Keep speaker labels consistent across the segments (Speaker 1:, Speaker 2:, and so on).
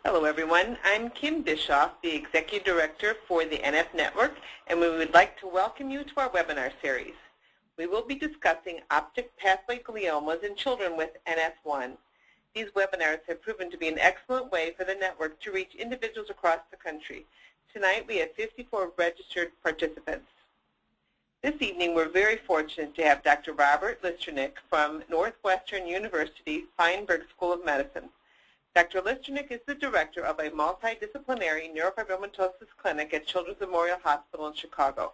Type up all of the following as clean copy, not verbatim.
Speaker 1: Hello everyone, I'm Kim Bischoff, the Executive Director for the NF Network, and we would like to welcome you to our webinar series. We will be discussing optic pathway gliomas in children with NF1. These webinars have proven to be an excellent way for the network to reach individuals across the country. Tonight we have 54 registered participants. This evening we're very fortunate to have Dr. Robert Listernick from Northwestern University Feinberg School of Medicine. Dr. Listernick is the director of a multidisciplinary neurofibromatosis clinic at Children's Memorial Hospital in Chicago.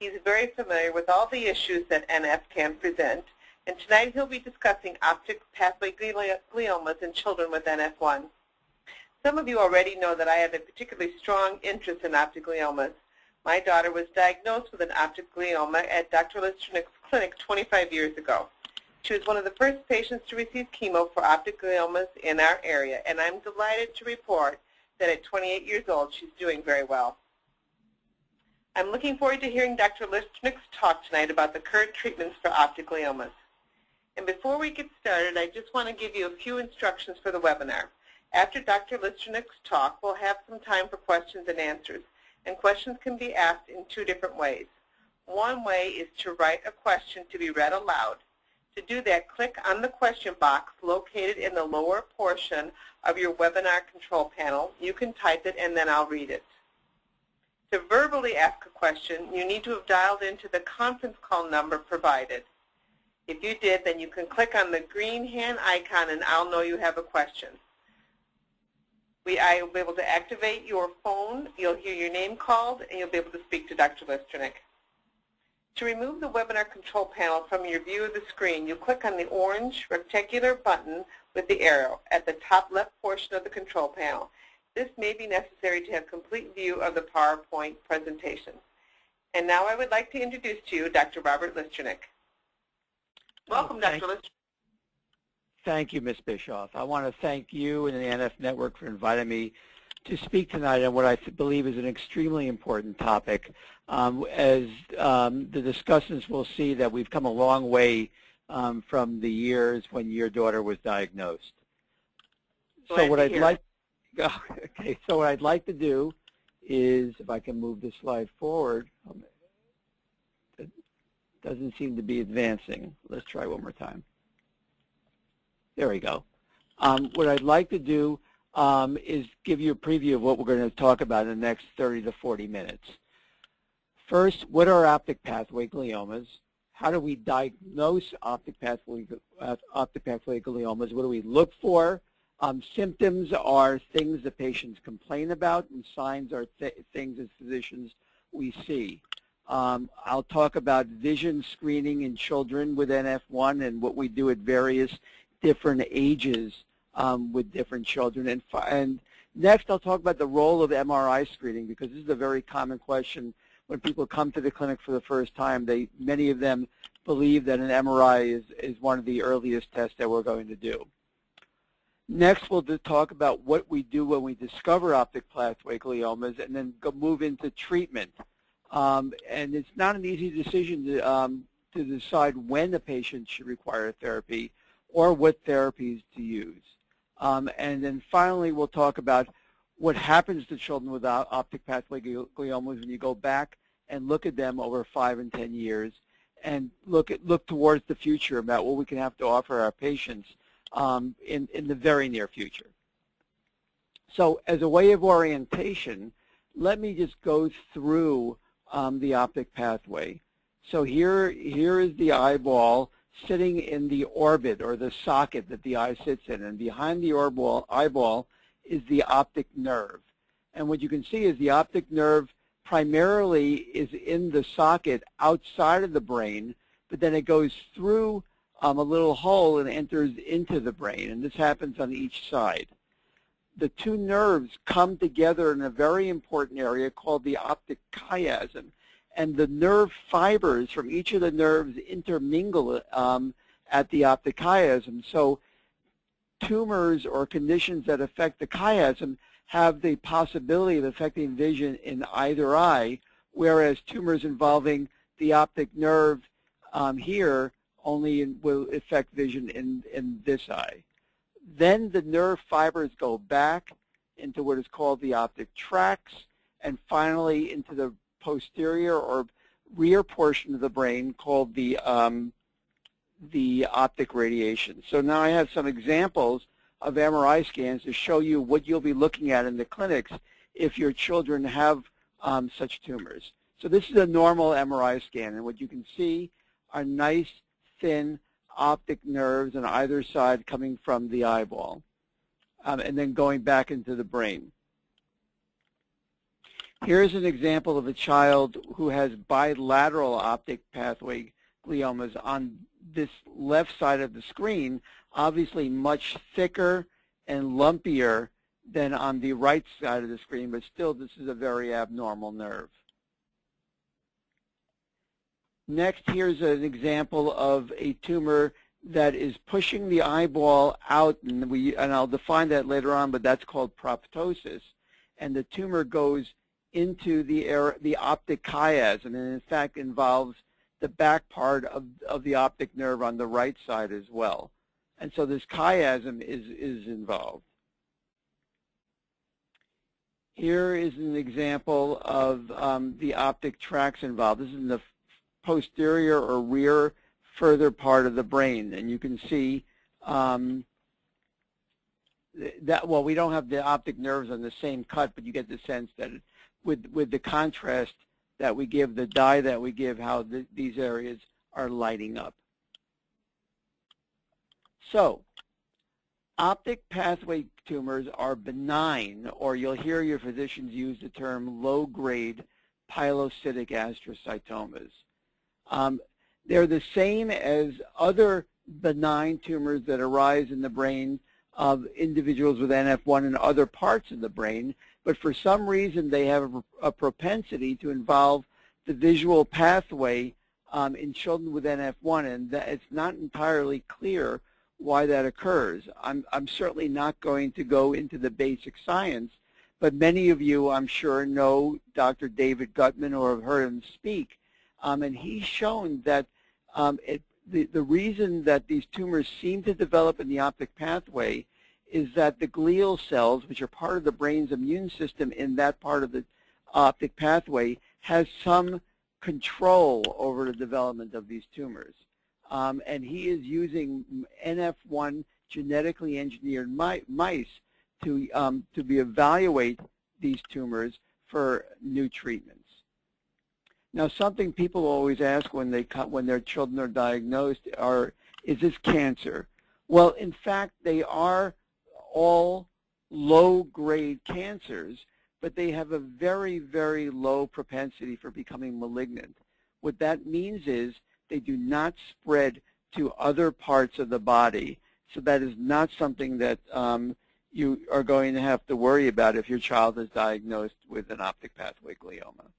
Speaker 1: He's very familiar with all the issues that NF can present, and tonight he'll be discussing optic pathway gliomas in children with NF1. Some of you already know that I have a particularly strong interest in optic gliomas. My daughter was diagnosed with an optic glioma at Dr. Listernick's clinic 25 years ago. She was one of the first patients to receive chemo for optic gliomas in our area, and I'm delighted to report that at 28 years old, she's doing very well. I'm looking forward to hearing Dr. Listernick's talk tonight about the current treatments for optic gliomas. And before we get started, I just want to give you a few instructions for the webinar. After Dr. Listernick's talk, we'll have some time for questions and answers, and questions can be asked in two different ways. One way is to write a question to be read aloud. To do that, click on the question box located in the lower portion of your webinar control panel. You can type it and then I'll read it. To verbally ask a question, you need to have dialed into the conference call number provided. If you did, then you can click on the green hand icon and I'll know you have a question. I will be able to activate your phone, you'll hear your name called, and you'll be able to speak to Dr. Listernick. To remove the webinar control panel from your view of the screen, you click on the orange rectangular button with the arrow at the top left portion of the control panel. This may be necessary to have complete view of the PowerPoint presentation. And now I would like to introduce to you Dr. Robert Listernick. Welcome, Dr. Listernick.
Speaker 2: Thank you, Ms. Bischoff. I want to thank you and the NF Network for inviting me to speak tonight on what I believe is an extremely important topic. As the discussants will see, that we've come a long way from the years when your daughter was diagnosed. So what I'd like to do is, if I can move this slide forward, it doesn't seem to be advancing. Let's try one more time. There we go. What I'd like to do is give you a preview of what we're going to talk about in the next 30 to 40 minutes. First, what are optic pathway gliomas? How do we diagnose optic pathway gliomas? What do we look for? Symptoms are things that patients complain about, and signs are things as physicians we see. I'll talk about vision screening in children with NF1 and what we do at various different ages with different children. And next, I'll talk about the role of MRI screening, because this is a very common question when people come to the clinic for the first time. Many of them believe that an MRI is one of the earliest tests that we're going to do. Next, we'll talk about what we do when we discover optic pathway gliomas, and then move into treatment. And it's not an easy decision to decide when a patient should require therapy or what therapies to use. And then finally, we'll talk about what happens to children with optic pathway gliomas when you go back and look at them over 5 and 10 years, and look towards the future about what we can have to offer our patients in the very near future. So as a way of orientation, let me just go through the optic pathway. So here is the eyeball sitting in the orbit, or the socket that the eye sits in, and behind the eyeball is the optic nerve. And what you can see is the optic nerve primarily is in the socket outside of the brain, but then it goes through a little hole and enters into the brain, and this happens on each side. The two nerves come together in a very important area called the optic chiasm, and the nerve fibers from each of the nerves intermingle at the optic chiasm. So tumors or conditions that affect the chiasm have the possibility of affecting vision in either eye, whereas tumors involving the optic nerve here only will affect vision in this eye. Then the nerve fibers go back into what is called the optic tracts, and finally into the posterior or rear portion of the brain called the optic radiation. So now I have some examples of MRI scans to show you what you'll be looking at in the clinics if your children have such tumors. So this is a normal MRI scan, and what you can see are nice, thin optic nerves on either side coming from the eyeball, and then going back into the brain. Here's an example of a child who has bilateral optic pathway gliomas on this left side of the screen, obviously much thicker and lumpier than on the right side of the screen, but still this is a very abnormal nerve. Next, here's an example of a tumor that is pushing the eyeball out, and I'll define that later on, but that's called proptosis. And the tumor goes into the optic chiasm, and in fact involves the back part of the optic nerve on the right side as well. And so this chiasm is involved. Here is an example of the optic tracts involved. This is in the posterior or rear further part of the brain, and you can see that, well, we don't have the optic nerves on the same cut, but you get the sense that with the contrast that we give, the dye that we give, how these areas are lighting up. So optic pathway tumors are benign, or you'll hear your physicians use the term low-grade pilocytic astrocytomas. They're the same as other benign tumors that arise in the brain of individuals with NF1 and other parts of the brain, but for some reason they have a propensity to involve the visual pathway in children with NF1, and it's not entirely clear why that occurs. I'm certainly not going to go into the basic science, but many of you, I'm sure, know Dr. David Gutman or have heard him speak, and he's shown that the reason that these tumors seem to develop in the optic pathway is that the glial cells, which are part of the brain's immune system in that part of the optic pathway, has some control over the development of these tumors. And he is using NF1 genetically engineered mice to evaluate these tumors for new treatments. Now, something people always ask when their children are diagnosed is this cancer? Well, in fact, they are all low-grade cancers, but they have a very, very low propensity for becoming malignant. What that means is they do not spread to other parts of the body, so that is not something that you are going to have to worry about if your child is diagnosed with an optic pathway glioma.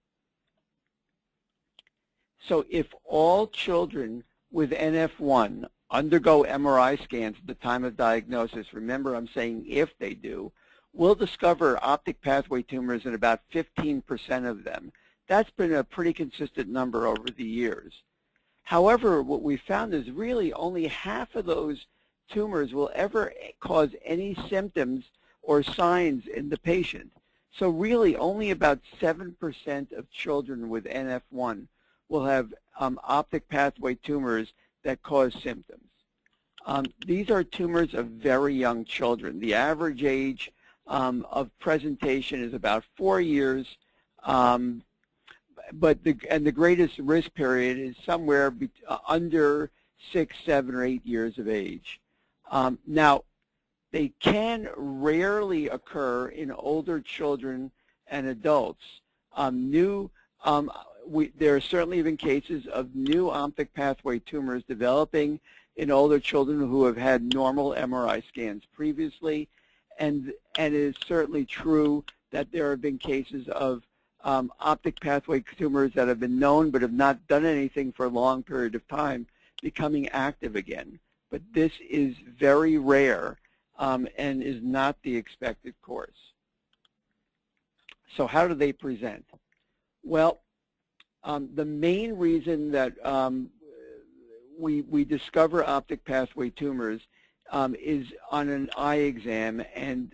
Speaker 2: So if all children with NF1 undergo MRI scans at the time of diagnosis, remember I'm saying if they do, we'll discover optic pathway tumors in about 15% of them. That's been a pretty consistent number over the years. However, what we found is really only half of those tumors will ever cause any symptoms or signs in the patient. So really only about 7% of children with NF1 will have optic pathway tumors that cause symptoms. These are tumors of very young children. The average age of presentation is about 4 years, but the greatest risk period is somewhere under 6, 7, or 8 years of age. Now, they can rarely occur in older children and adults. There are certainly been cases of new optic pathway tumors developing in older children who have had normal MRI scans previously, and it is certainly true that there have been cases of optic pathway tumors that have been known but have not done anything for a long period of time becoming active again. But this is very rare and is not the expected course. So how do they present? Well, the main reason that we discover optic pathway tumors is on an eye exam, and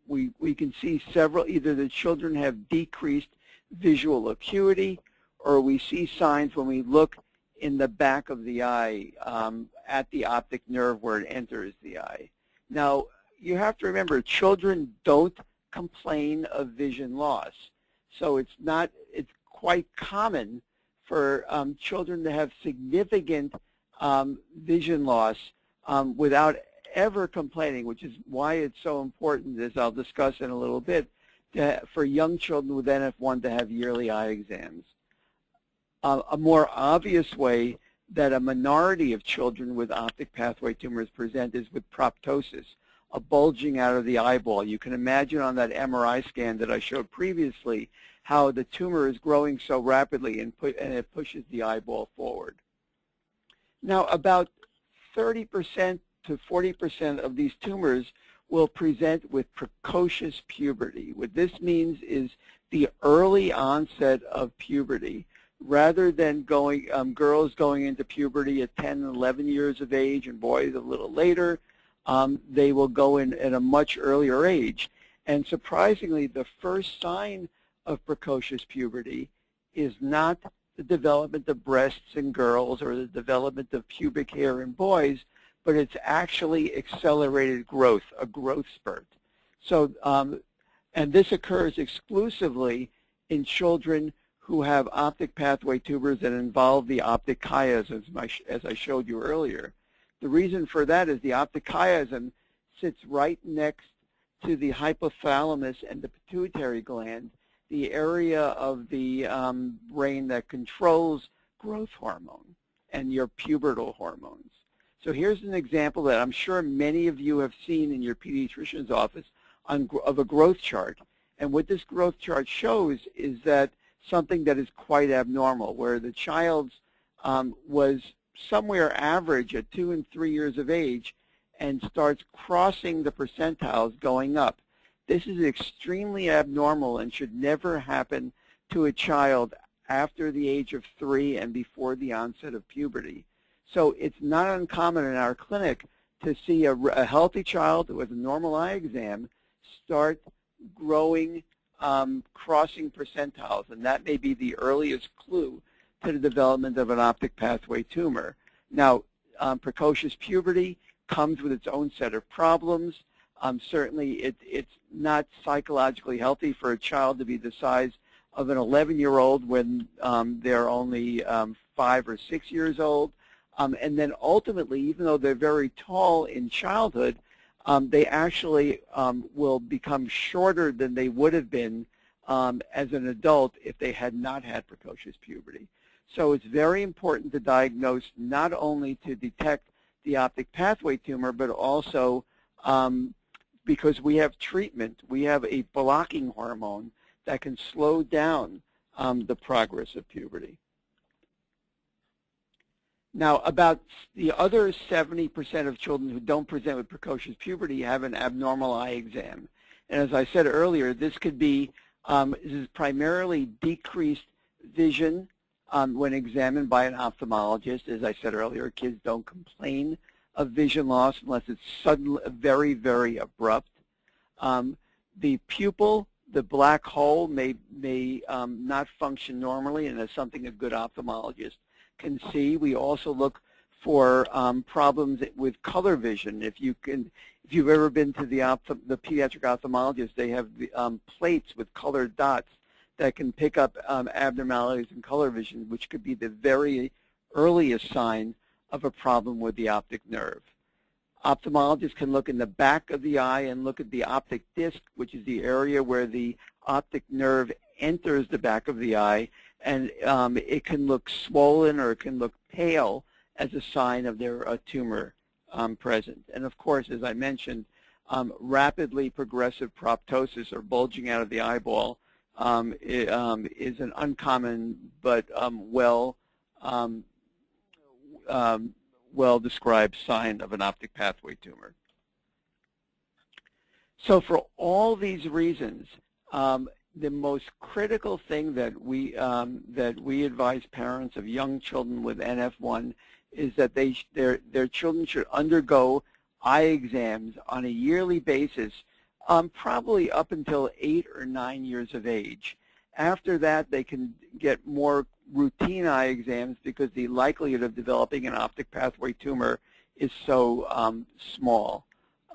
Speaker 2: we can see several, either the children have decreased visual acuity, or we see signs when we look in the back of the eye at the optic nerve where it enters the eye. Now, you have to remember, children don't complain of vision loss. So it's quite common for children to have significant vision loss without ever complaining, which is why it's so important, as I'll discuss in a little bit, for young children with NF1 to have yearly eye exams. A more obvious way that a minority of children with optic pathway tumors present is with proptosis, a bulging out of the eyeball. You can imagine on that MRI scan that I showed previously how the tumor is growing so rapidly and it pushes the eyeball forward. Now, about 30% to 40% of these tumors will present with precocious puberty. What this means is the early onset of puberty. Rather than girls going into puberty at 10 and 11 years of age and boys a little later, they will go in at a much earlier age. And surprisingly, the first sign of precocious puberty is not the development of breasts in girls or the development of pubic hair in boys, but it's actually accelerated growth, a growth spurt. So, and this occurs exclusively in children who have optic pathway tumors that involve the optic chiasm, as I showed you earlier. The reason for that is the optic chiasm sits right next to the hypothalamus and the pituitary gland, the area of the brain that controls growth hormone and your pubertal hormones. So here's an example that I'm sure many of you have seen in your pediatrician's office of a growth chart. And what this growth chart shows is that something that is quite abnormal, where the child's was somewhere average at 2 and 3 years of age and starts crossing the percentiles going up. This is extremely abnormal and should never happen to a child after the age of 3 and before the onset of puberty. So it's not uncommon in our clinic to see a healthy child with a normal eye exam start growing, crossing percentiles, and that may be the earliest clue to the development of an optic pathway tumor. Now, precocious puberty comes with its own set of problems. Certainly, it's not psychologically healthy for a child to be the size of an 11-year-old when they're only 5 or 6 years old. And then ultimately, even though they're very tall in childhood, they actually will become shorter than they would have been as an adult if they had not had precocious puberty. So it's very important to diagnose, not only to detect the optic pathway tumor, but also because we have treatment, we have a blocking hormone that can slow down the progress of puberty. Now, about the other 70% of children who don't present with precocious puberty have an abnormal eye exam. And as I said earlier, this could be, this is primarily decreased vision when examined by an ophthalmologist. As I said earlier, kids don't complain of vision loss unless it's suddenly very, very abrupt. The pupil, the black hole, may not function normally, and that's something a good ophthalmologist can see. We also look for problems with color vision. If you've ever been to the pediatric ophthalmologist, they have the, plates with colored dots that can pick up abnormalities in color vision, which could be the very earliest sign of a problem with the optic nerve. Ophthalmologists can look in the back of the eye and look at the optic disc, which is the area where the optic nerve enters the back of the eye, and it can look swollen or it can look pale as a sign of a tumor present. And of course, as I mentioned, rapidly progressive proptosis or bulging out of the eyeball is an uncommon but well-described sign of an optic pathway tumor. So for all these reasons, the most critical thing that we advise parents of young children with NF1 is that their children should undergo eye exams on a yearly basis, probably up until 8 or 9 years of age. After that, they can get more routine eye exams because the likelihood of developing an optic pathway tumor is so small.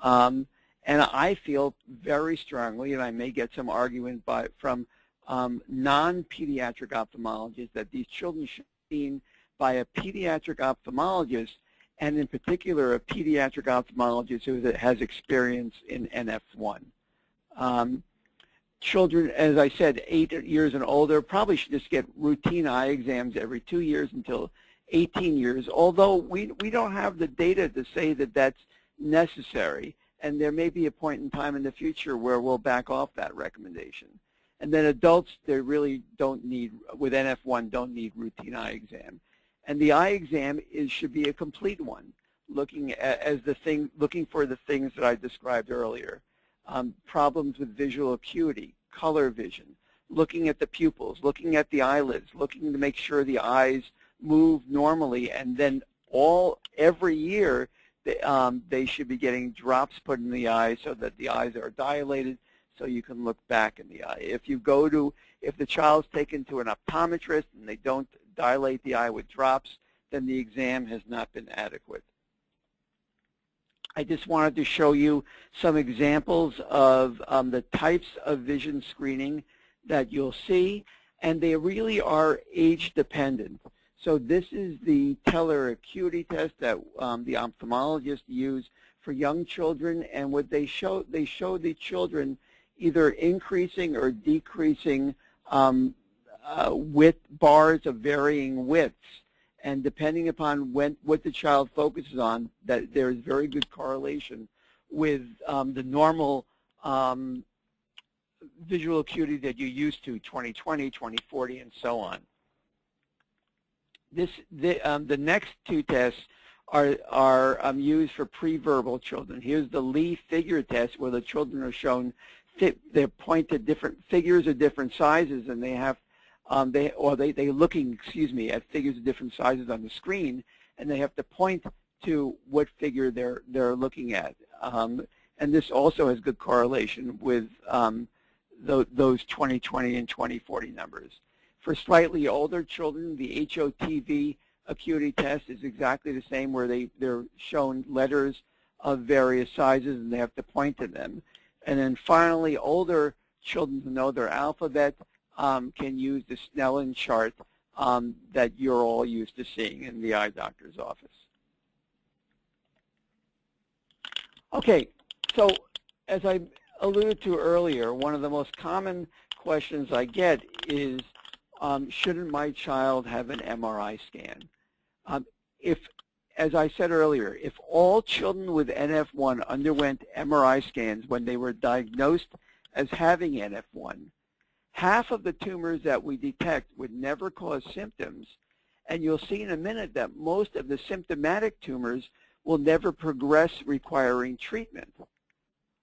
Speaker 2: And I feel very strongly, and I may get some argument from non-pediatric ophthalmologists, that these children should be seen by a pediatric ophthalmologist, and in particular a pediatric ophthalmologist who has experience in NF1. Children, as I said, 8 years and older, probably should just get routine eye exams every 2 years until 18 years, although we don't have the data to say that that's necessary, and there may be a point in time in the future where we'll back off that recommendation. And then adults, they really don't need, with NF1, don't need routine eye exam. And the eye exam should be a complete one, looking for the things that I described earlier. Problems with visual acuity, color vision, looking at the pupils, looking at the eyelids, looking to make sure the eyes move normally, and then every year they should be getting drops put in the eye so that the eyes are dilated so you can look back in the eye. If the child's taken to an optometrist and they don't dilate the eye with drops, then the exam has not been adequate. I just wanted to show you some examples of the types of vision screening that you'll see, and they really are age dependent. So this is the teller acuity test that the ophthalmologists use for young children, and what they show the children either increasing or decreasing width bars of varying widths. And depending upon what the child focuses on, that there is very good correlation with the normal visual acuity that you're used to, 20/20, 20/40, and so on. The next two tests are used for pre-verbal children. Here's the Lee figure test, where the children are shown, they're pointed different figures of different sizes, and they have they're looking, at figures of different sizes on the screen, and they have to point to what figure they're looking at. And this also has good correlation with those 20/20 and 20/40 numbers. For slightly older children, the HOTV acuity test is exactly the same, where they're shown letters of various sizes and they have to point to them. And then finally, older children who know their alphabet can use the Snellen chart that you're all used to seeing in the eye doctor's office. Okay, so as I alluded to earlier, one of the most common questions I get is, shouldn't my child have an MRI scan? As I said earlier, if all children with NF1 underwent MRI scans when they were diagnosed as having NF1, half of the tumors that we detect would never cause symptoms, and you'll see in a minute that most of the symptomatic tumors will never progress requiring treatment.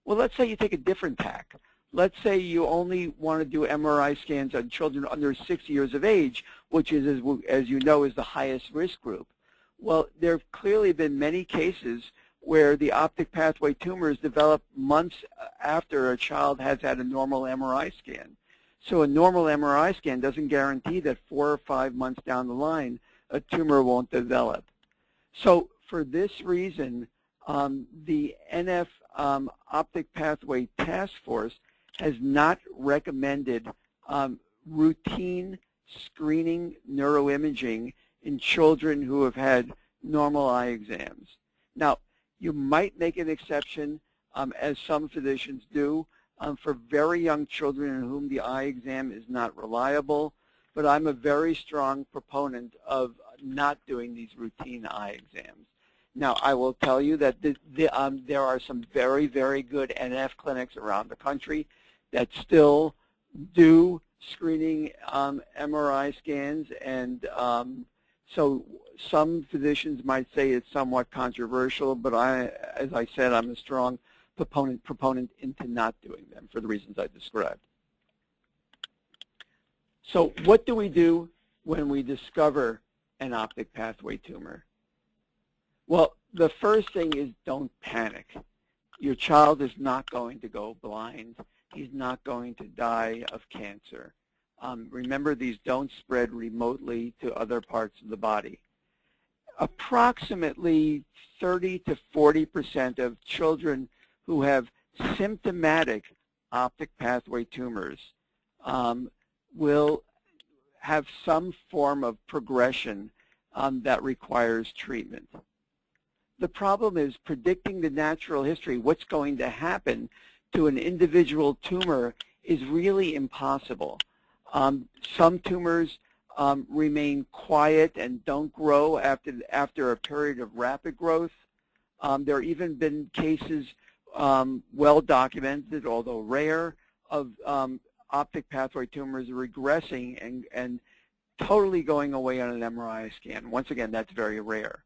Speaker 2: Well, let's say you take a different tack. Let's say you only want to do MRI scans on children under 6 years of age, which is, as you know, is the highest risk group. Well, there have clearly been many cases where the optic pathway tumors develop months after a child has had a normal MRI scan. So a normal MRI scan doesn't guarantee that 4 or 5 months down the line a tumor won't develop. So for this reason, the NF Optic Pathway Task Force has not recommended routine screening neuroimaging in children who have had normal eye exams. Now, you might make an exception, as some physicians do, for very young children in whom the eye exam is not reliable, but I'm a very strong proponent of not doing these routine eye exams. Now, I will tell you that there are some very, very good NF clinics around the country that still do screening MRI scans, and so some physicians might say it's somewhat controversial, but as I said, I'm a strong proponent into not doing them for the reasons I described. So what do we do when we discover an optic pathway tumor? Well, the first thing is don't panic. Your child is not going to go blind. He's not going to die of cancer. Remember, these don't spread remotely to other parts of the body. Approximately 30 to 40% of children who have symptomatic optic pathway tumors will have some form of progression that requires treatment. The problem is predicting the natural history, what's going to happen to an individual tumor, is really impossible. Some tumors remain quiet and don't grow after a period of rapid growth. There have even been cases, well documented, although rare, of optic pathway tumors regressing and totally going away on an MRI scan. Once again, that's very rare.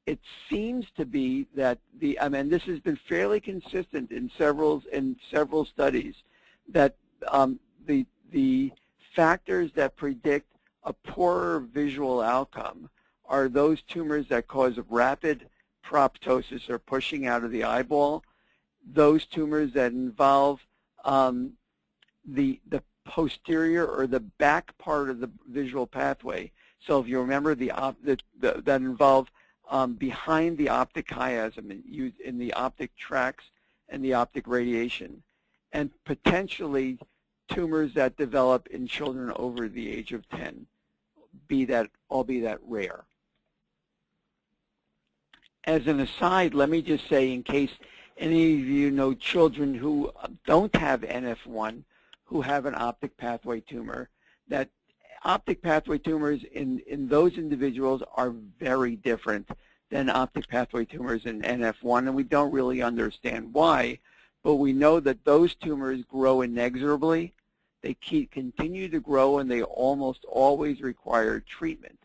Speaker 2: It seems to be that this has been fairly consistent in several studies, that the factors that predict a poorer visual outcome are those tumors that cause rapid proptosis or pushing out of the eyeball, those tumors that involve the posterior or the back part of the visual pathway. So if you remember, that involve behind the optic chiasm in the optic tracts and the optic radiation, and potentially tumors that develop in children over the age of 10, albeit that rare. As an aside, let me just say, in case any of you know children who don't have NF1, who have an optic pathway tumor, that optic pathway tumors in those individuals are very different than optic pathway tumors in NF1, and we don't really understand why, but we know that those tumors grow inexorably. They continue to grow, and they almost always require treatment.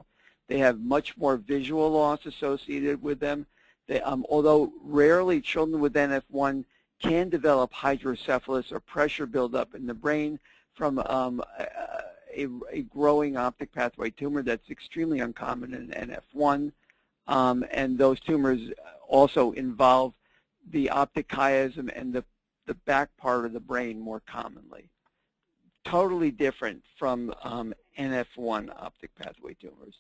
Speaker 2: They have much more visual loss associated with them. Although rarely children with NF1 can develop hydrocephalus or pressure buildup in the brain from a growing optic pathway tumor, that's extremely uncommon in NF1. And those tumors also involve the optic chiasm and the back part of the brain more commonly. Totally different from NF1 optic pathway tumors.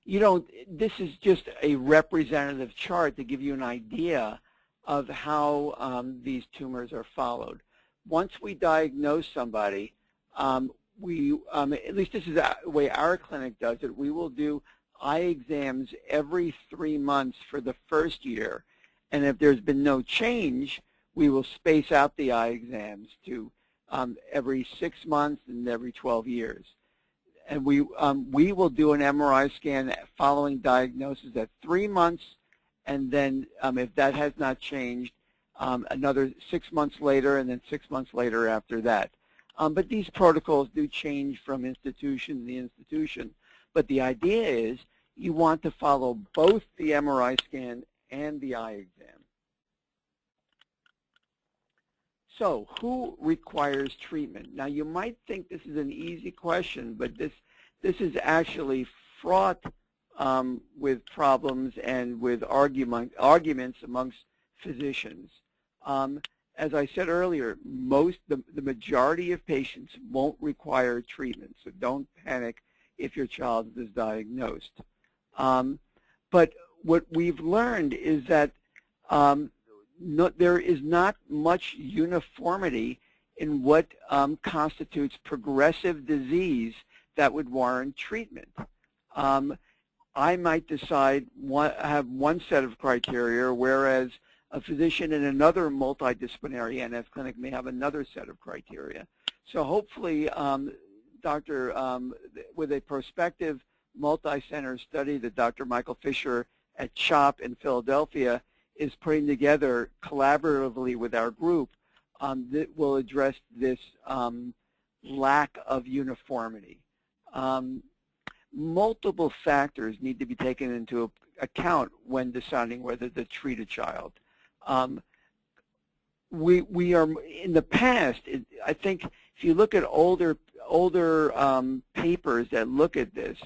Speaker 2: This is just a representative chart to give you an idea of how these tumors are followed. Once we diagnose somebody, at least this is the way our clinic does it, we will do eye exams every 3 months for the first year. And if there's been no change, we will space out the eye exams to every 6 months and every 12 years. And we will do an MRI scan following diagnosis at 3 months, and then if that has not changed, another 6 months later, and then 6 months later after that. But these protocols do change from institution to institution. But the idea is you want to follow both the MRI scan and the eye exam. So who requires treatment? Now, you might think this is an easy question, but this is actually fraught with problems and with arguments amongst physicians. As I said earlier, the majority of patients won't require treatment, so don't panic if your child is diagnosed. But what we've learned is that there is not much uniformity in what constitutes progressive disease that would warrant treatment. I might decide have one set of criteria, whereas a physician in another multidisciplinary NF clinic may have another set of criteria. So hopefully, with a prospective multi-center study that Dr. Michael Fisher at CHOP in Philadelphia is putting together collaboratively with our group, that will address this lack of uniformity. Multiple factors need to be taken into account when deciding whether to treat a child. We are, in the past, I think if you look at older papers that look at this,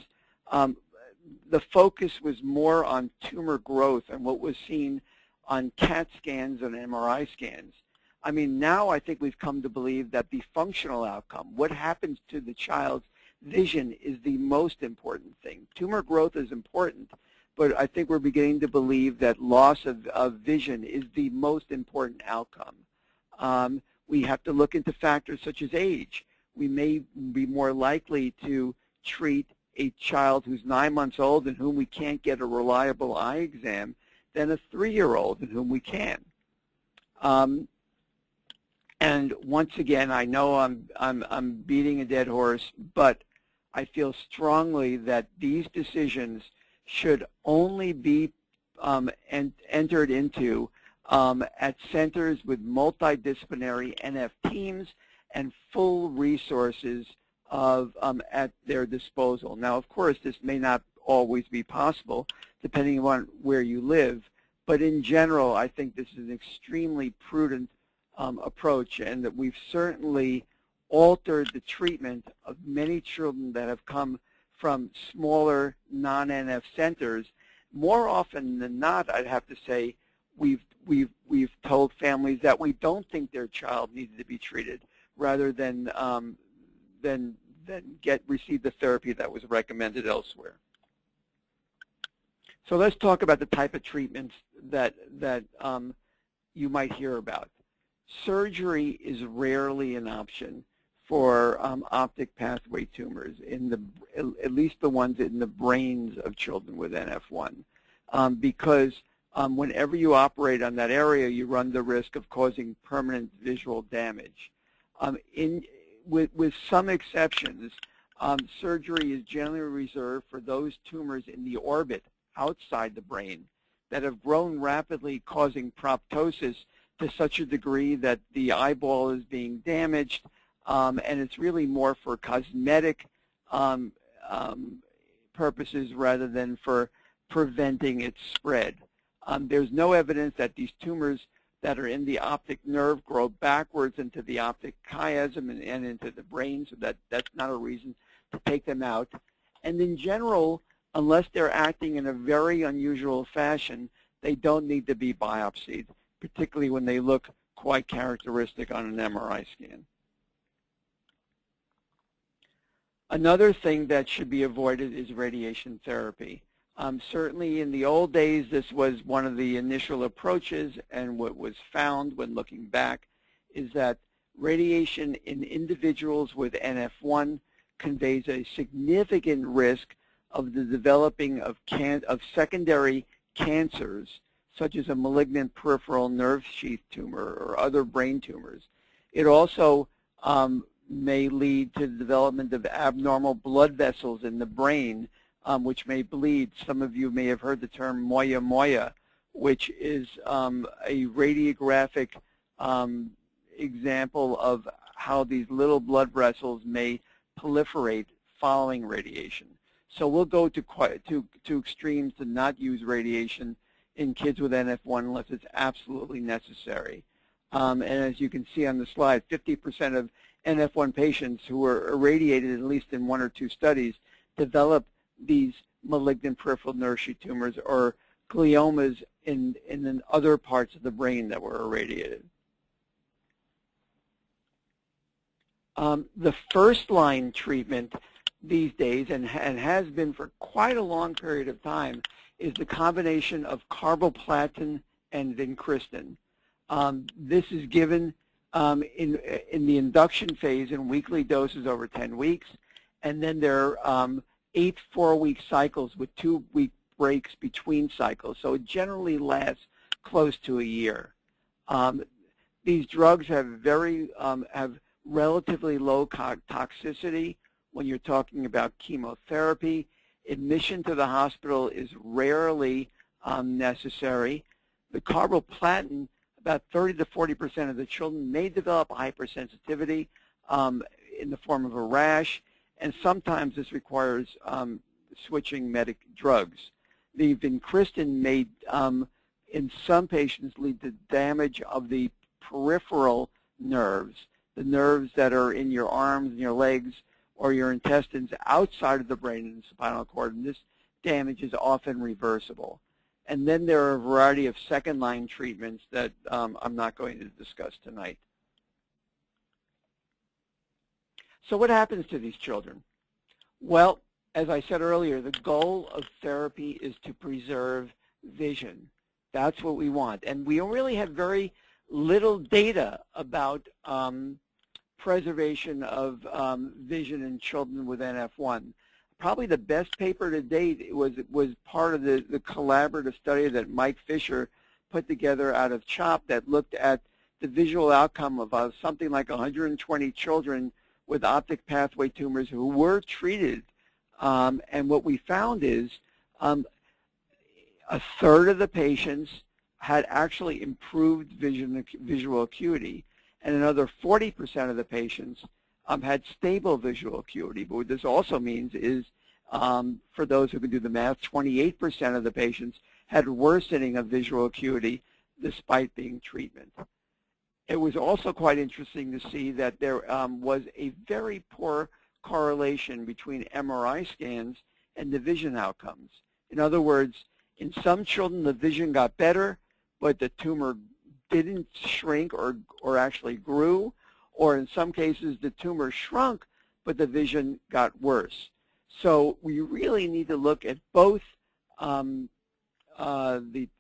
Speaker 2: the focus was more on tumor growth and what was seen on CAT scans and MRI scans. I mean, now I think we've come to believe that the functional outcome, what happens to the child's vision, is the most important thing. Tumor growth is important, but I think we're beginning to believe that loss of vision is the most important outcome. We have to look into factors such as age. We may be more likely to treat a child who's 9 months old in whom we can't get a reliable eye exam than a 3-year-old in whom we can. And once again, I know I'm beating a dead horse, but I feel strongly that these decisions should only be entered into at centers with multidisciplinary NF teams and full resources at their disposal. Now, of course, this may not always be possible, depending on where you live, but in general, I think this is an extremely prudent approach, and that we've certainly altered the treatment of many children that have come from smaller non-NF centers. More often than not, I'd have to say, we've told families that we don't think their child needed to be treated, rather than receive the therapy that was recommended elsewhere. So let's talk about the type of treatments that you might hear about. Surgery is rarely an option for optic pathway tumors, at least the ones in the brains of children with NF1, because whenever you operate on that area, you run the risk of causing permanent visual damage. With some exceptions, surgery is generally reserved for those tumors in the orbit outside the brain that have grown rapidly, causing proptosis to such a degree that the eyeball is being damaged, and it's really more for cosmetic purposes rather than for preventing its spread. There's no evidence that these tumors that are in the optic nerve grow backwards into the optic chiasm and into the brain, so that's not a reason to take them out. And in general, unless they're acting in a very unusual fashion, they don't need to be biopsied, particularly when they look quite characteristic on an MRI scan. Another thing that should be avoided is radiation therapy. Certainly in the old days, this was one of the initial approaches, and what was found when looking back is that radiation in individuals with NF1 conveys a significant risk of the developing of secondary cancers, such as a malignant peripheral nerve sheath tumor or other brain tumors. It also may lead to the development of abnormal blood vessels in the brain, which may bleed. Some of you may have heard the term moya moya, which is a radiographic example of how these little blood vessels may proliferate following radiation. So we'll go to extremes to not use radiation in kids with NF1 unless it's absolutely necessary. And as you can see on the slide, 50% of NF1 patients who were irradiated, at least in 1 or 2 studies, develop these malignant peripheral nerve sheath tumors or gliomas in other parts of the brain that were irradiated. The first-line treatment these days, and has been for quite a long period of time, is the combination of carboplatin and vincristine. This is given in the induction phase in weekly doses over 10 weeks, and then there are 8 4-week cycles with 2-week breaks between cycles, so it generally lasts close to a year. These drugs have relatively low toxicity when you're talking about chemotherapy. Admission to the hospital is rarely necessary. The carboplatin, about 30 to 40% of the children may develop hypersensitivity in the form of a rash, and sometimes this requires switching drugs. The vincristine may, in some patients, lead to damage of the peripheral nerves, the nerves that are in your arms and your legs or your intestines outside of the brain and the spinal cord, and this damage is often reversible. And then there are a variety of second-line treatments that I'm not going to discuss tonight. So what happens to these children? Well, as I said earlier, the goal of therapy is to preserve vision. That's what we want. And we really have very little data about preservation of vision in children with NF1. Probably the best paper to date was part of the collaborative study that Mike Fisher put together out of CHOP that looked at the visual outcome of something like 120 children with optic pathway tumors who were treated. And what we found is a third of the patients had actually improved visual acuity, and another 40% of the patients had stable visual acuity. But what this also means is, for those who can do the math, 28% of the patients had worsening of visual acuity despite being treatment. It was also quite interesting to see that there was a very poor correlation between MRI scans and the vision outcomes. In other words, in some children the vision got better, but the tumor didn't shrink or actually grew, or in some cases the tumor shrunk, but the vision got worse. So we really need to look at both the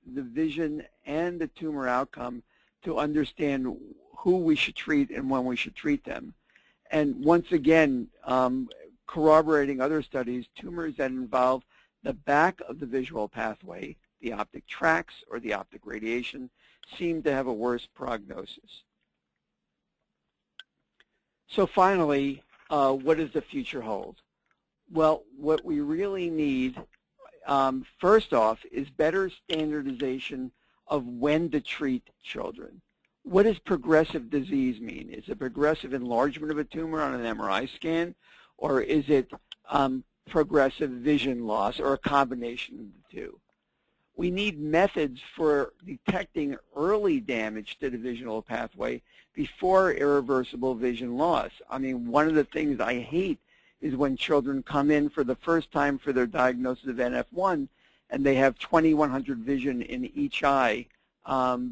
Speaker 2: vision and the tumor outcome to understand who we should treat and when we should treat them. And once again, corroborating other studies, tumors that involve the back of the visual pathway, the optic tracts or the optic radiation, seem to have a worse prognosis. So finally, what does the future hold? Well, what we really need, first off, is better standardization of when to treat children. What does progressive disease mean? Is it progressive enlargement of a tumor on an MRI scan, or is it progressive vision loss, or a combination of the two? We need methods for detecting early damage to the visual pathway before irreversible vision loss. I mean, one of the things I hate is when children come in for the first time for their diagnosis of NF1 and they have 2100 vision in each eye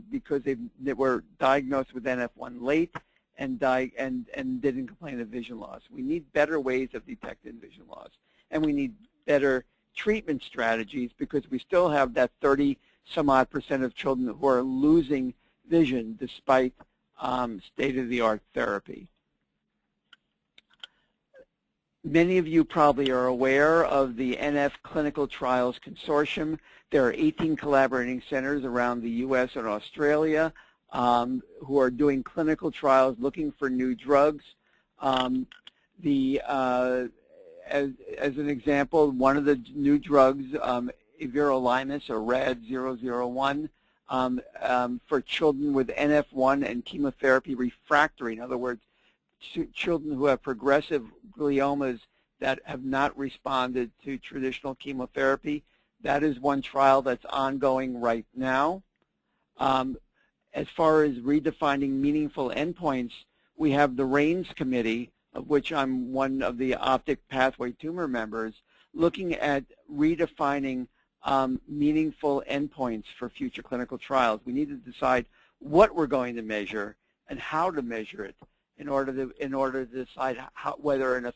Speaker 2: because they were diagnosed with NF1 late and didn't complain of vision loss. We need better ways of detecting vision loss, and we need better treatment strategies because we still have that 30-some-odd% of children who are losing vision despite state-of-the-art therapy. Many of you probably are aware of the NF Clinical Trials Consortium. There are 18 collaborating centers around the U.S. and Australia who are doing clinical trials looking for new drugs. As an example, one of the new drugs, everolimus, or RAD-001, for children with NF1 and chemotherapy refractory. In other words, children who have progressive gliomas that have not responded to traditional chemotherapy. That is one trial that's ongoing right now. As far as redefining meaningful endpoints, we have the RAINS committee, of which I'm one of the optic pathway tumor members, looking at redefining meaningful endpoints for future clinical trials. We need to decide what we're going to measure and how to measure it in order to decide whether a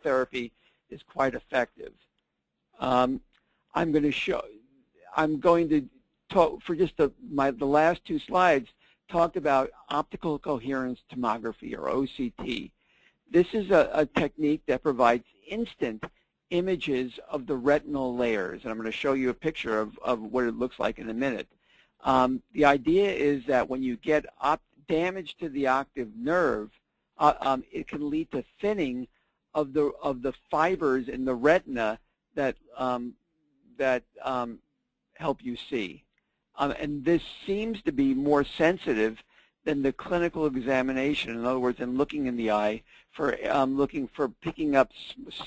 Speaker 2: therapy is quite effective. I'm going to talk for just the last two slides, talked about optical coherence tomography, or OCT. This is a technique that provides instant images of the retinal layers, and I'm going to show you a picture of what it looks like in a minute. The idea is that when you get damage to the optic nerve, it can lead to thinning of the fibers in the retina that help you see. And this seems to be more sensitive than the clinical examination. In other words, in looking in the eye for looking for picking up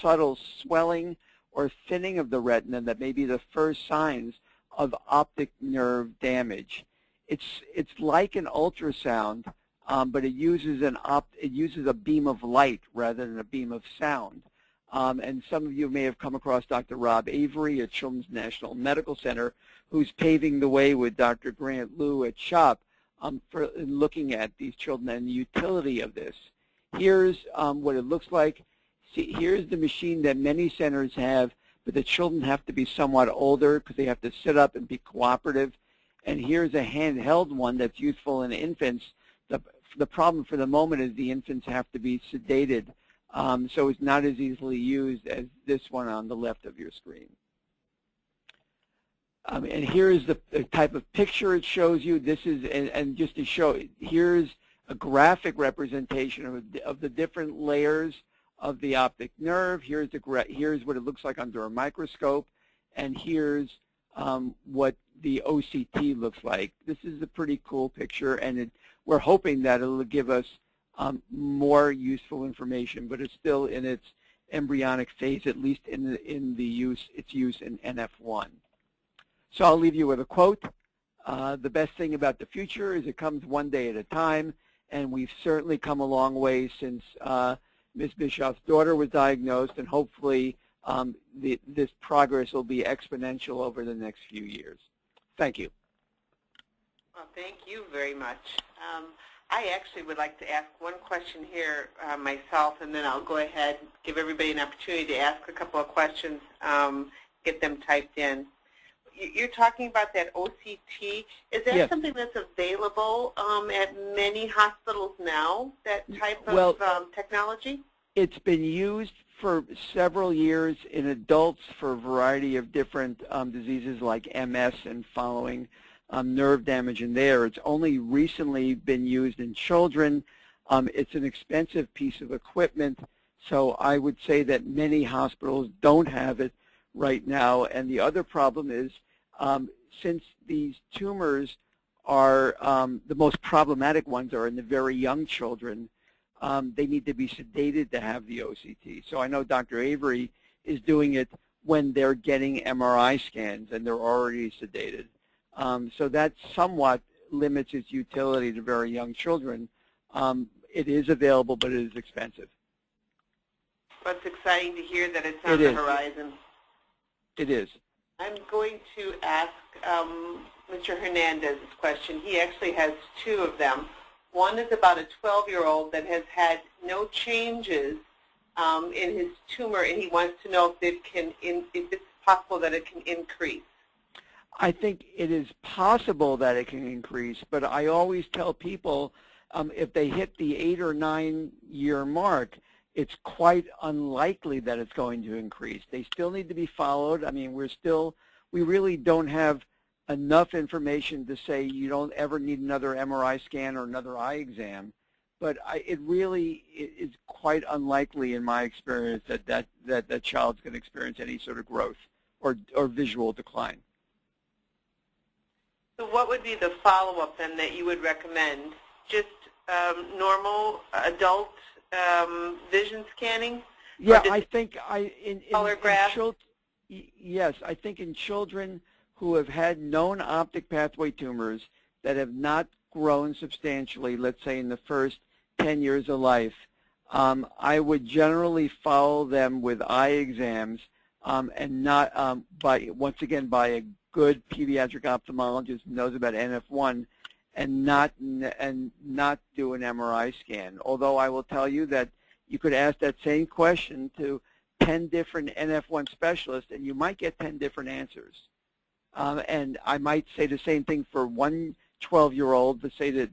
Speaker 2: subtle swelling or thinning of the retina that may be the first signs of optic nerve damage. It's like an ultrasound, but it uses a beam of light rather than a beam of sound. And some of you may have come across Dr. Rob Avery at Children's National Medical Center, who's paving the way with Dr. Grant Liu at CHOP for looking at these children and the utility of this. Here's what it looks like. See, here's the machine that many centers have, but the children have to be somewhat older because they have to sit up and be cooperative. And here's a handheld one that's useful in infants. The problem for the moment is the infants have to be sedated, so it's not as easily used as this one on the left of your screen. And here's the type of picture it shows you. This is, and just to show, here's a graphic representation of the different layers of the optic nerve. Here's what it looks like under a microscope, and here's what the OCT looks like. This is a pretty cool picture, and we're hoping that it'll give us more useful information, but it's still in its embryonic phase, at least in its use in NF1. So I'll leave you with a quote. The best thing about the future is it comes one day at a time, and we've certainly come a long way since Ms. Bischoff's daughter was diagnosed, and hopefully this progress will be exponential over the next few years. Thank you.
Speaker 1: Well, thank you very much. I actually would like to ask one question here myself, and then I'll go ahead and give everybody an opportunity to ask a couple of questions, get them typed in. You're talking about that OCT. Is that
Speaker 2: Yes.
Speaker 1: something that's available at many hospitals now, that type of technology?
Speaker 2: It's been used for several years in adults for a variety of different diseases like MS and following nerve damage in there. It's only recently been used in children. It's an expensive piece of equipment, so I would say that many hospitals don't have it right now. And the other problem is, since these tumors are the most problematic ones are in the very young children, they need to be sedated to have the OCT. So I know Dr. Avery is doing it when they're getting MRI scans and they're already sedated. So that somewhat limits its utility to very young children. It is available, but it is expensive.
Speaker 1: Well, it's exciting to hear that it's on the horizon.
Speaker 2: It is.
Speaker 1: I'm going to ask Mr. Hernandez's question. He actually has two of them. One is about a 12-year-old that has had no changes in his tumor, and he wants to know if it's possible that it can increase.
Speaker 2: I think it is possible that it can increase, but I always tell people if they hit the 8 or 9 year mark, it's quite unlikely that it's going to increase. They still need to be followed. I mean, we really don't have enough information to say you don't ever need another MRI scan or another eye exam, but it really is quite unlikely in my experience that child's going to experience any sort of growth or visual decline.
Speaker 1: So what would be the follow-up then that you would recommend? Just normal adult vision scanning?
Speaker 2: Yeah, I think yes, I think in children who have had known optic pathway tumors that have not grown substantially, let's say in the first 10 years of life, I would generally follow them with eye exams and not once again by a good pediatric ophthalmologist who knows about NF1 and not do an MRI scan. Although I will tell you that you could ask that same question to 10 different NF1 specialists and you might get 10 different answers. And I might say the same thing for one 12-year-old, to say that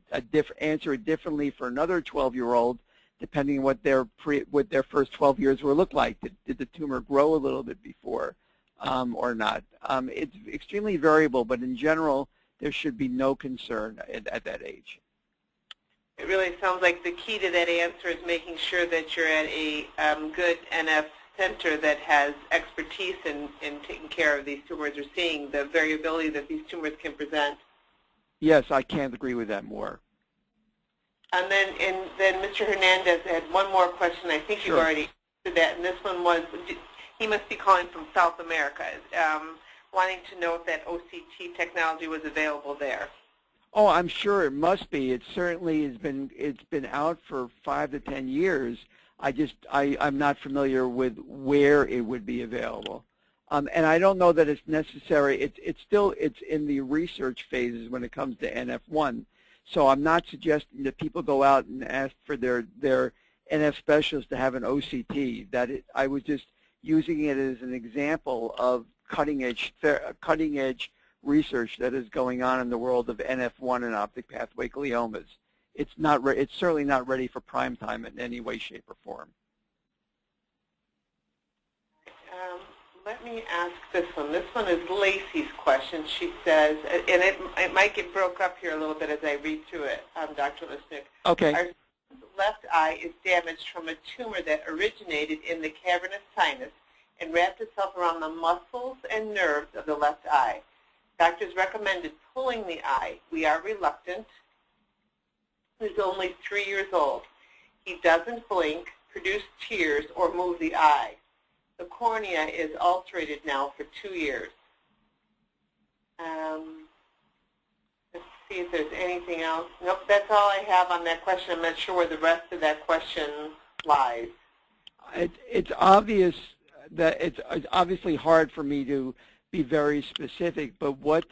Speaker 2: answer it differently for another 12-year-old, depending on what their first 12 years will look like. Did the tumor grow a little bit before or not? It's extremely variable, but in general, there should be no concern at that age.
Speaker 1: It really sounds like the key to that answer is making sure that you're at a good NF center that has expertise in taking care of these tumors or seeing the variability that these tumors can present.
Speaker 2: Yes, I can't agree with that more.
Speaker 1: And then Mr. Hernandez had one more question. I think you already answered that, and this one was, he must be calling from South America, wanting to know if that OCT technology was available there.
Speaker 2: Oh, I'm sure it must be. It certainly has been. It's been out for 5 to 10 years. I'm not familiar with where it would be available. And I don't know that it's necessary. It's in the research phases when it comes to NF1. So I'm not suggesting that people go out and ask for their NF specialist to have an OCT. I was just using it as an example of cutting edge research that is going on in the world of NF1 and optic pathway gliomas. It's certainly not ready for prime time in any way, shape, or form.
Speaker 1: Let me ask this one. This one is Lacey's question. She says, and it might get broke up here a little bit as I read through it, Dr. Listernick.
Speaker 2: Okay.
Speaker 1: Our left eye is damaged from a tumor that originated in the cavernous sinus and wrapped itself around the muscles and nerves of the left eye. Doctors recommended pulling the eye. We are reluctant. He's only 3 years old. He doesn't blink, produce tears, or move the eye. The cornea is ulcerated now for 2 years. Let's see if there's anything else. Nope, that's all I have on that question. I'm not sure where the rest of that question lies.
Speaker 2: It's obvious that it's obviously hard for me to be very specific, but what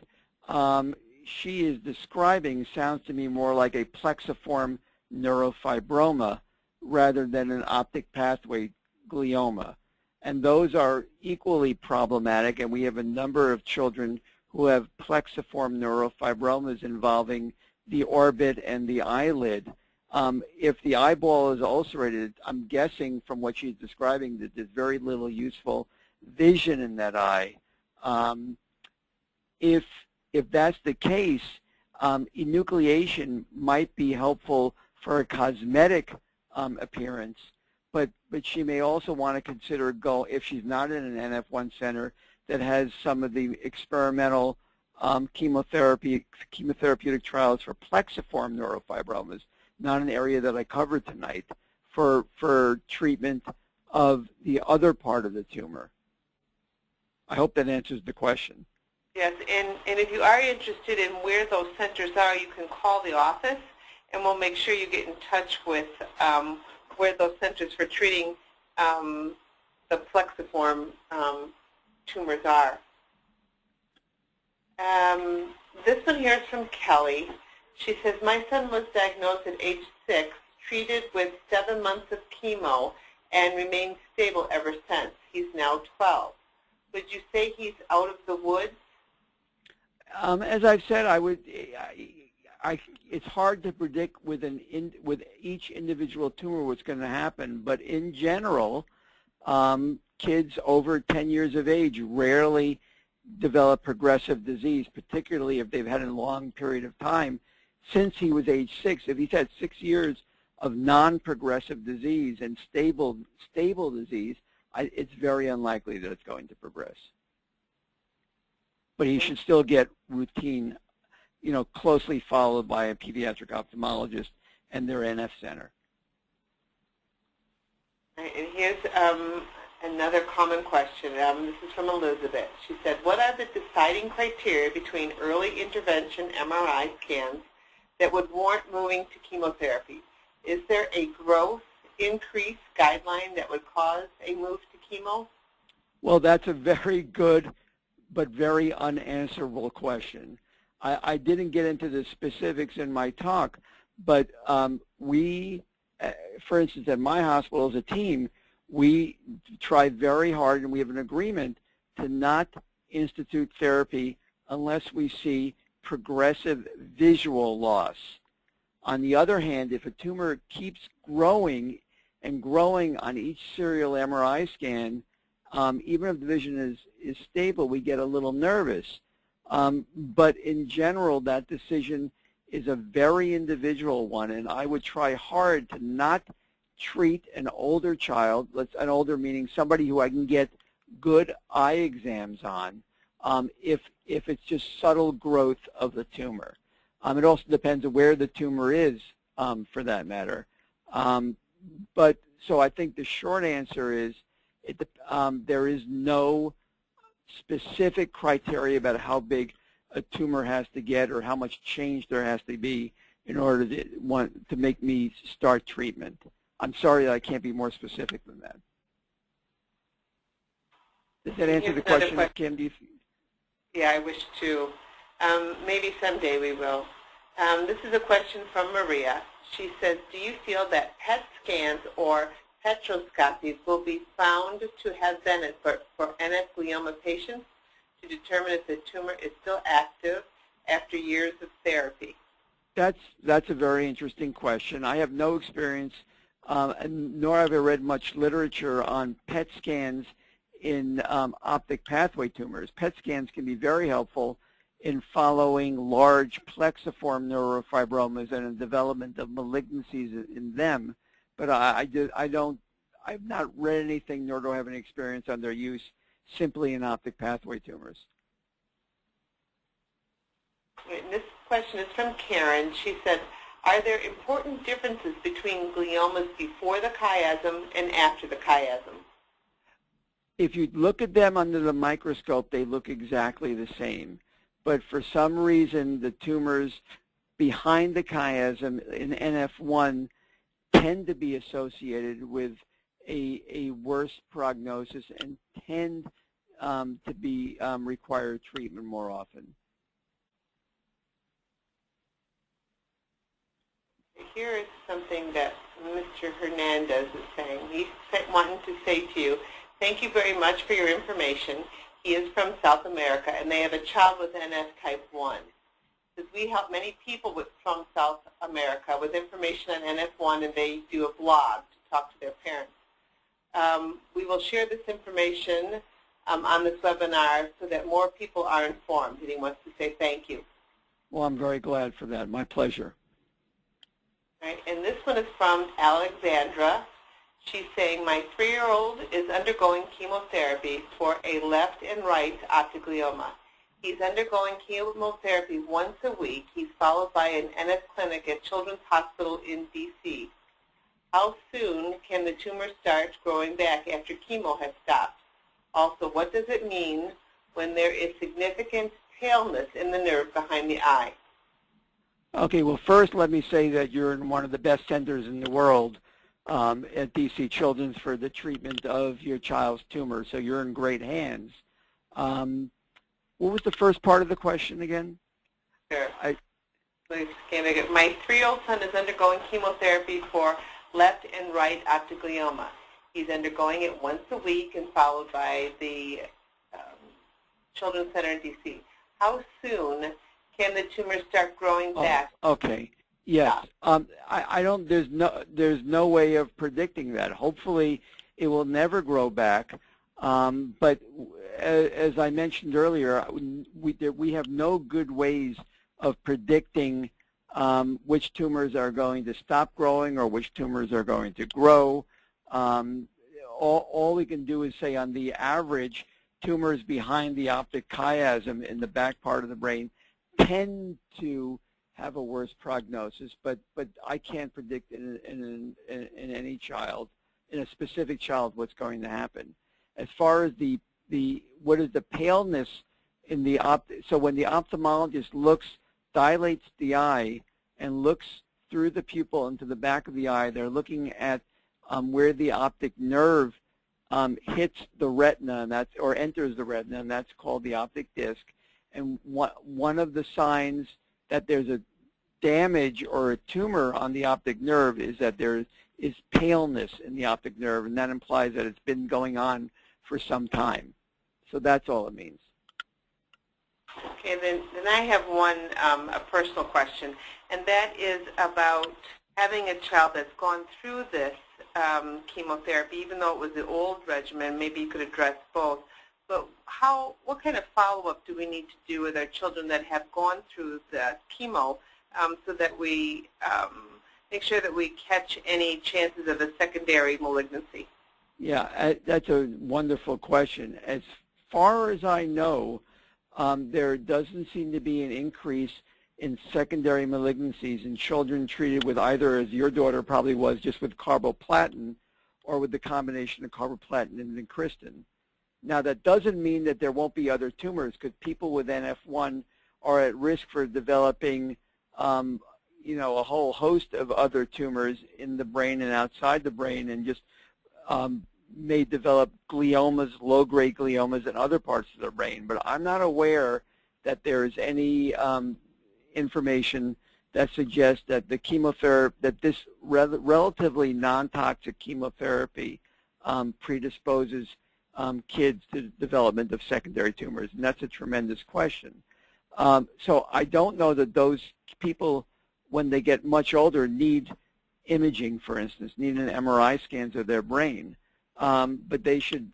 Speaker 2: she is describing sounds to me more like a plexiform neurofibroma rather than an optic pathway glioma. And those are equally problematic, and we have a number of children who have plexiform neurofibromas involving the orbit and the eyelid. If the eyeball is ulcerated, I'm guessing from what she's describing that there's very little useful vision in that eye. If that's the case, enucleation might be helpful for a cosmetic appearance, but she may also want to consider if she's not in an NF1 center that has some of the experimental chemotherapeutic trials for plexiform neurofibromas, not an area that I covered tonight, for treatment of the other part of the tumor. I hope that answers the question.
Speaker 1: Yes, and if you are interested in where those centers are, you can call the office, and we'll make sure you get in touch with where those centers for treating the plexiform tumors are. This one here is from Kelly. She says, my son was diagnosed at age 6, treated with 7 months of chemo, and remained stable ever since. He's now 12. Would you say he's out of the woods?
Speaker 2: As I've said, it's hard to predict with each individual tumor what's going to happen, but in general, kids over 10 years of age rarely develop progressive disease, particularly if they've had a long period of time since he was age 6. If he's had 6 years of non-progressive disease and stable disease, it's very unlikely that it's going to progress. But he should still get routine, closely followed by a pediatric ophthalmologist and their NF center.
Speaker 1: Right, and here's another common question. This is from Elizabeth. She said, what are the deciding criteria between early intervention MRI scans that would warrant moving to chemotherapy? Is there a growth increase guideline that would cause a move to chemo? Well,
Speaker 2: that's a very good but very unanswerable question. I didn't get into the specifics in my talk, but we, for instance, at my hospital as a team, we try very hard, and we have an agreement to not institute therapy unless we see progressive visual loss. On the other hand, if a tumor keeps growing and growing on each serial MRI scan, even if the vision is stable, we get a little nervous. But in general, that decision is a very individual one, and I would try hard to not treat an older child, an older meaning somebody who I can get good eye exams on, if it's just subtle growth of the tumor. It also depends on where the tumor is, for that matter. But so I think the short answer is there is no specific criteria about how big a tumor has to get or how much change there has to be in order to make me start treatment. I'm sorry that I can't be more specific than that. Does that answer the question, Kim? Do you
Speaker 1: Yeah, I wish to. Maybe someday we will. This is a question from Maria. She says, do you feel that PET scans or petroscopies will be found to have benefit for NF glioma patients to determine if the tumor is still active after years of therapy?
Speaker 2: That's a very interesting question. I have no experience, nor have I read much literature on PET scans in optic pathway tumors. PET scans can be very helpful in following large plexiform neurofibromas and in development of malignancies in them. But I've not read anything, nor do I have any experience on their use simply in optic pathway tumors.
Speaker 1: This question is from Karen. She said, are there important differences between gliomas before the chiasm and after the chiasm?
Speaker 2: If you look at them under the microscope, they look exactly the same. But for some reason, the tumors behind the chiasm in NF1 tend to be associated with a worse prognosis and tend to be require treatment more often.
Speaker 1: Here is something that Mr. Hernandez is saying. He's wanting to say to you, thank you very much for your information. He is from South America, and they have a child with NF type 1. Says, we help many people from South America with information on NF1, and they do a blog to talk to their parents. We will share this information on this webinar so that more people are informed, and he wants to say thank you.
Speaker 2: Well, I'm very glad for that. My pleasure.
Speaker 1: Right, and this one is from Alexandra. She's saying, my 3-year-old is undergoing chemotherapy for a left and right optic glioma. He's undergoing chemotherapy once a week. He's followed by an NF clinic at Children's Hospital in D.C. How soon can the tumor start growing back after chemo has stopped? Also, what does it mean when there is significant paleness in the nerve behind the eye?
Speaker 2: Okay, well, first let me say that you're in one of the best centers in the world at DC Children's for the treatment of your child's tumor, so you're in great hands. What was the first part of the question again?
Speaker 1: Sure. My 3-year-old son is undergoing chemotherapy for left and right optic glioma. He's undergoing it once a week and followed by the Children's Center in D.C. How soon can the tumor start growing back?
Speaker 2: Okay. Yes. I don't. There's no way of predicting that. Hopefully, it will never grow back. But as I mentioned earlier, we have no good ways of predicting which tumors are going to stop growing or which tumors are going to grow. All we can do is say on the average, tumors behind the optic chiasm in the back part of the brain tend to have a worse prognosis, but I can't predict in any child, in a specific child, what's going to happen. As far as what is the paleness in the so when the ophthalmologist dilates the eye and looks through the pupil into the back of the eye, they're looking at where the optic nerve hits the retina, or enters the retina, and that's called the optic disc. And one of the signs that there's a damage or a tumor on the optic nerve is that there is paleness in the optic nerve, and that implies that it's been going on for some time. So that's all it means.
Speaker 1: Okay, then I have a personal question, and that is about having a child that's gone through this chemotherapy, even though it was the old regimen. Maybe you could address both. But what kind of follow-up do we need to do with our children that have gone through the chemo so that we make sure that we catch any chances of a secondary malignancy?
Speaker 2: Yeah, that's a wonderful question. As far as I know, there doesn't seem to be an increase in secondary malignancies in children treated with either, as your daughter probably was, just with carboplatin, or with the combination of carboplatin and vincristine. Now, that doesn't mean that there won't be other tumors, because people with NF1 are at risk for developing, a whole host of other tumors in the brain and outside the brain, and just may develop gliomas, low-grade gliomas in other parts of the brain. But I'm not aware that there is any information that suggests that the chemotherapy, that this relatively non-toxic chemotherapy predisposes kids to the development of secondary tumors, and that's a tremendous question. So I don't know that those people, when they get much older, need imaging, for instance, need an MRI scans of their brain. But they should,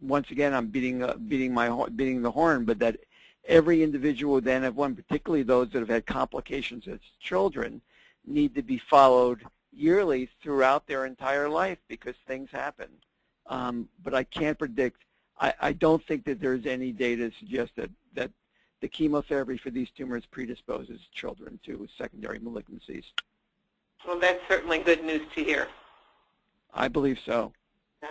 Speaker 2: once again, I'm beating the horn, but that every individual with NF1, particularly those that have had complications as children, need to be followed yearly throughout their entire life because things happen. But I can't predict. I don't think that there's any data to suggest that the chemotherapy for these tumors predisposes children to secondary malignancies.
Speaker 1: Well, that's certainly good news to hear.
Speaker 2: I believe so.
Speaker 1: Yeah.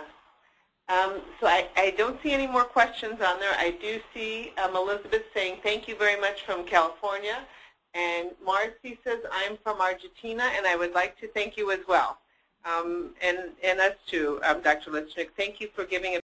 Speaker 1: So I don't see any more questions on there. I do see Elizabeth saying thank you very much from California. And Marcy says, I'm from Argentina, and I would like to thank you as well. And us too, Dr. Listernick. Thank you for giving